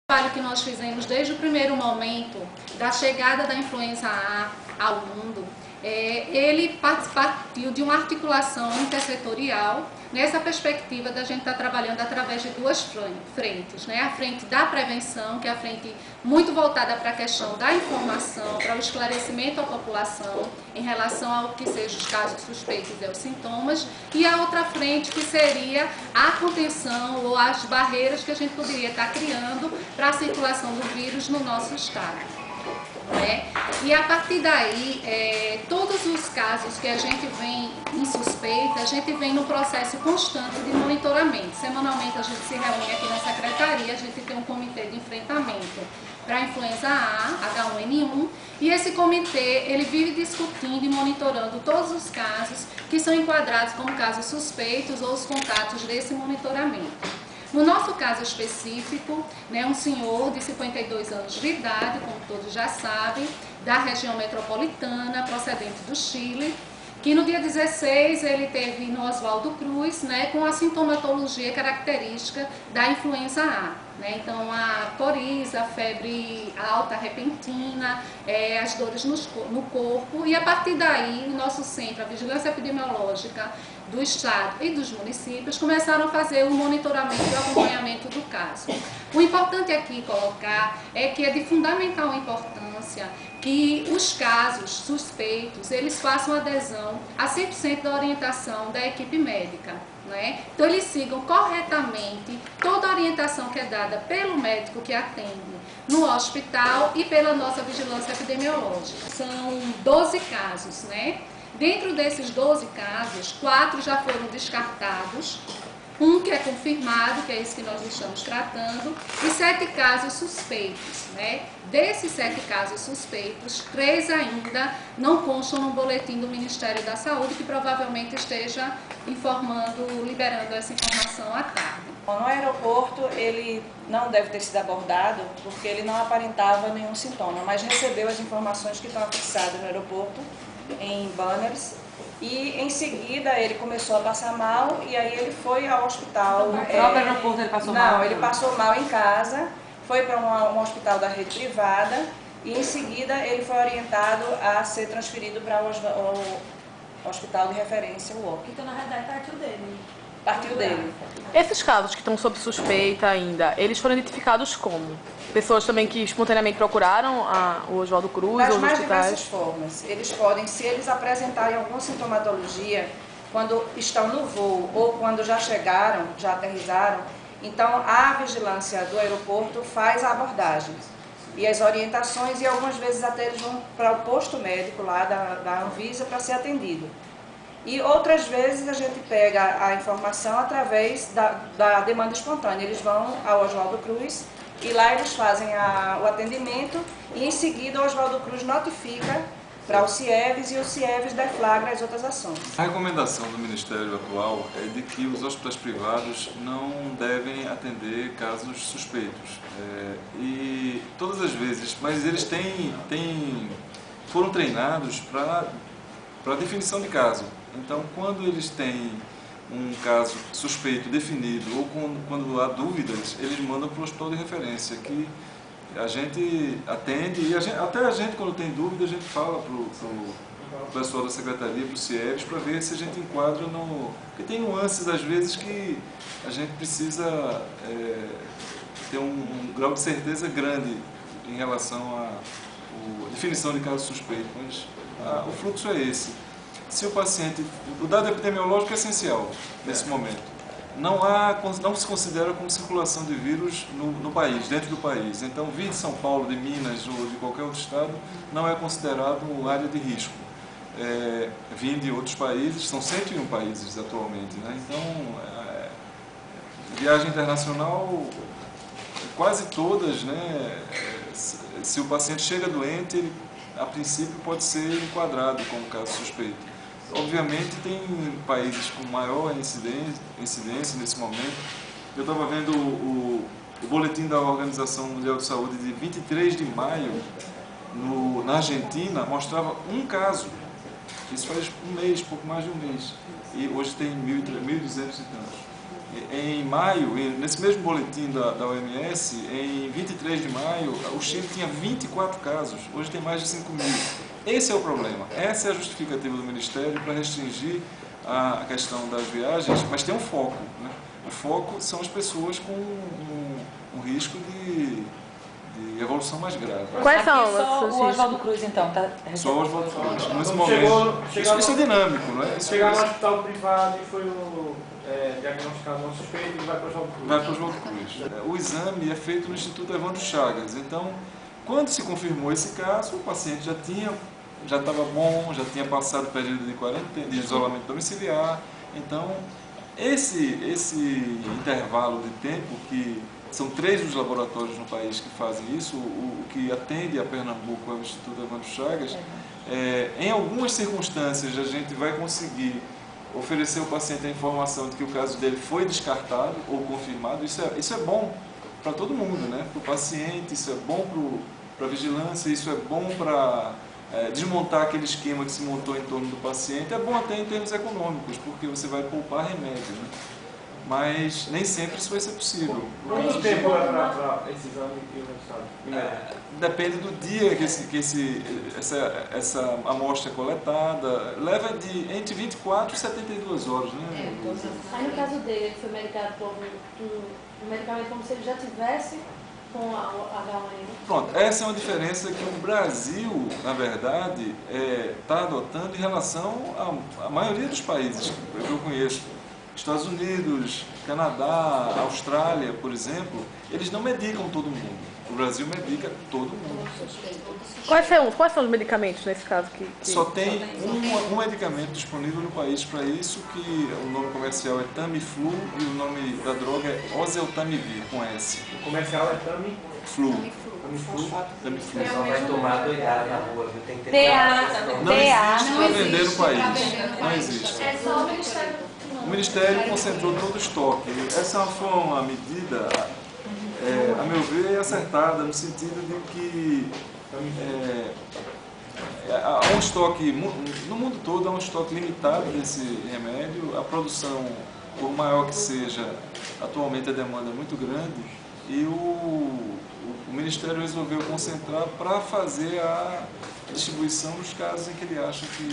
trabalho que nós fizemos desde o primeiro momento da chegada da influenza A ao mundo, ele partiu de uma articulação intersetorial nessa perspectiva da gente estar trabalhando através de duas frentes, né? A frente da prevenção, que é a frente muito voltada para a questão da informação, para o esclarecimento à população em relação ao que sejam os casos suspeitos e os sintomas, e a outra frente que seria a contenção ou as barreiras que a gente poderia estar criando para a circulação do vírus no nosso estado. E a partir daí, todos os casos que a gente vem em suspeita, a gente vem no processo constante de monitoramento. Semanalmente a gente se reúne aqui na secretaria, a gente tem um comitê de enfrentamento para a influenza A, H1N1, e esse comitê ele vive discutindo e monitorando todos os casos que são enquadrados como casos suspeitos ou os contatos desse monitoramento. No nosso caso específico, um senhor de 52 anos de idade, como todos já sabem, da região metropolitana, procedente do Chile, que no dia 16 ele teve no Oswaldo Cruz, com a sintomatologia característica da influenza A. Então a coriza, a febre alta repentina, as dores no corpo, e a partir daí o nosso centro, a Vigilância Epidemiológica do Estado e dos municípios, começaram a fazer o monitoramento e o acompanhamento do caso. O importante aqui colocar é que é de fundamental importância que os casos suspeitos, eles façam adesão a 100% da orientação da equipe médica. Então eles sigam corretamente toda a orientação que é dada pelo médico que atende no hospital e pela nossa vigilância epidemiológica. São 12 casos, Dentro desses 12 casos, 4 já foram descartados, um que é confirmado, que é esse que nós estamos tratando, e 7 casos suspeitos. Desses 7 casos suspeitos, 3 ainda não constam no boletim do Ministério da Saúde, que provavelmente esteja liberando essa informação à tarde. No aeroporto ele não deve ter sido abordado porque ele não aparentava nenhum sintoma, mas recebeu as informações que estão afixadas no aeroporto em banners, e em seguida ele começou a passar mal e aí ele foi ao hospital. No próprio aeroporto ele passou mal? Não, ele passou mal em casa, foi para um hospital da rede privada e em seguida ele foi orientado a ser transferido para o hospital de referência, o UOP. Então na realidade partiu dele. Partiu dele. Esses casos que estão sob suspeita ainda, eles foram identificados como? Pessoas também que espontaneamente procuraram o Oswaldo Cruz ou os mais hospitais? diversas formas. Eles podem, se eles apresentarem alguma sintomatologia, quando estão no voo ou quando já chegaram, já aterrissaram, então a vigilância do aeroporto faz a abordagem e as orientações, e algumas vezes até eles vão para o posto médico lá da Anvisa para ser atendido. E outras vezes a gente pega a informação através da demanda espontânea. Eles vão ao Oswaldo Cruz e lá eles fazem o atendimento e em seguida o Oswaldo Cruz notifica para o CIEVES e o CIEVES deflagra as outras ações. A recomendação do Ministério atual é de que os hospitais privados não devem atender casos suspeitos. E todas as vezes, mas eles foram treinados para definição de caso. Então, quando eles têm um caso suspeito definido ou quando há dúvidas, eles mandam para o hospital de referência, que a gente atende, e até a gente, quando tem dúvida, a gente fala para o pessoal da secretaria, para o CIEVES, para ver se a gente enquadra no... Porque tem nuances, às vezes, que a gente precisa ter um grau de certeza grande em relação à definição de caso suspeito, mas o fluxo é esse. Se o paciente... O dado epidemiológico é essencial nesse momento. Não se considera como circulação de vírus no país, dentro do país. Então, vir de São Paulo, de Minas ou de qualquer outro estado não é considerado área de risco. Vir de outros países, são 101 países atualmente, Então, viagem internacional, quase todas, se o paciente chega doente, ele, a princípio, pode ser enquadrado como caso suspeito. Obviamente, tem países com maior incidência nesse momento. Eu estava vendo o boletim da Organização Mundial de Saúde de 23 de maio, na Argentina, mostrava um caso. Isso faz um mês, pouco mais de um mês. E hoje tem 1.200 e tantos. Em maio, nesse mesmo boletim da OMS, em 23 de maio, o Chile tinha 24 casos, hoje tem mais de 5 mil. Esse é o problema, essa é a justificativa do Ministério para restringir a questão das viagens, mas tem um foco, né? O foco são as pessoas com um risco de evolução mais grave. Quais são Só os o Oswaldo Cruz, então, tá? Só o Oswaldo Cruz. Nesse momento, isso é dinâmico, não é? Chegar no hospital privado e foi diagnosticado um suspeito e vai para o Oswaldo Cruz. Vai para o Oswaldo Cruz. O exame é feito no Instituto Evandro Chagas. Então, quando se confirmou esse caso, o paciente já estava bom, já tinha passado o período de quarentena, de isolamento domiciliar. Então, esse intervalo de tempo, que são 3 os laboratórios no país que fazem isso, o que atende a Pernambuco é o Instituto Evandro Chagas, em algumas circunstâncias a gente vai conseguir oferecer ao paciente a informação de que o caso dele foi descartado ou confirmado. Isso é bom para todo mundo, né? Para o paciente, isso é bom para a vigilância, isso é bom para desmontar aquele esquema que se montou em torno do paciente. É bom até em termos econômicos, porque você vai poupar remédio, né? Mas nem sempre isso vai ser possível. Quanto tempo é para esse exame e o resultado? Depende do dia que essa amostra é coletada. Leva entre 24 e 72 horas, né? Aí no caso dele, foi medicado por um medicamento como se ele já tivesse com a H1N1. Pronto, essa é uma diferença que o Brasil, na verdade, está adotando em relação à maioria dos países que eu conheço. Estados Unidos, Canadá, Austrália, por exemplo, eles não medicam todo mundo. O Brasil medica todo mundo. Quais são os medicamentos nesse caso? Só tem um medicamento disponível no país para isso, que o nome comercial é Tamiflu e o nome da droga é Oseltamivir, com S. O comercial é Flu. Tamiflu. Só vai tomar doidada na rua, viu? Tem que ter Não existe para vender no pra país. vender no Não país. existe. É só o Ministério. O Ministério concentrou todo o estoque. Essa foi uma medida, a meu ver, acertada, no sentido de que há um estoque, no mundo todo há um estoque limitado desse remédio. A produção, por maior que seja, atualmente a demanda é muito grande e o Ministério resolveu concentrar para fazer a distribuição nos casos em que ele acha que